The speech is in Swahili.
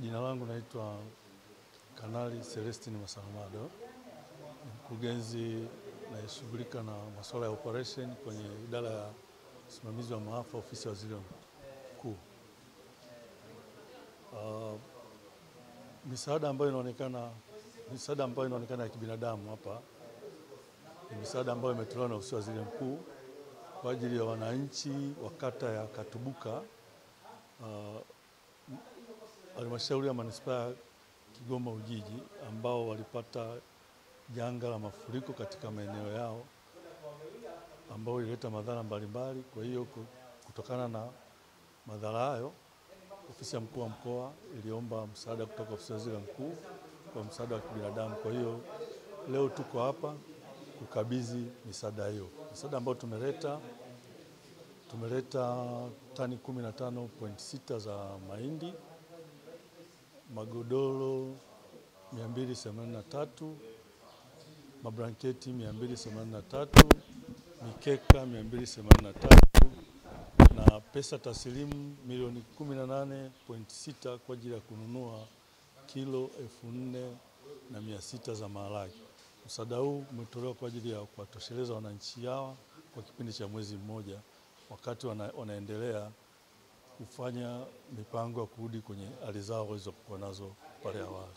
Jina langu naitwa Kanali Celestine Masalamado, mkurugenzi anayeshughulika na masuala ya operation kwenye idara ya usimamizi wa maafa, ofisi ya waziri mkuu. Misaada ambayo inaonekana ya kibinadamu hapa ni misaada ambayo imetolewa na ofisi ya waziri mkuu kwa ajili ya wananchi wa kata ya Katubuka, halmashauri ya manispaa ya Kigoma Ujiji, ambao walipata janga la mafuriko katika maeneo yao ambao ilileta madhara mbalimbali. Kwa hiyo kutokana na madhara hayo, ofisi ya mkuu wa mkoa iliomba msaada kutoka ofisi ya waziri mkuu kwa msaada wa kibinadamu. Kwa hiyo leo tuko hapa kukabidhi misaada hiyo. Misaada ambayo tumeleta tani 15.6 za mahindi, magodoro 283, mablanketi 283, mikeka 283 na pesa taslimu milioni 18.6 kwa ajili ya kununua kilo 4,600 za maharage. Msaada huu umetolewa kwa ajili ya kuwatosheleza wananchi hawa kwa kipindi cha mwezi mmoja, wakati wanaendelea kufanya mipango ya kurudi kwenye hali zao walizokuwa nazo pale awali.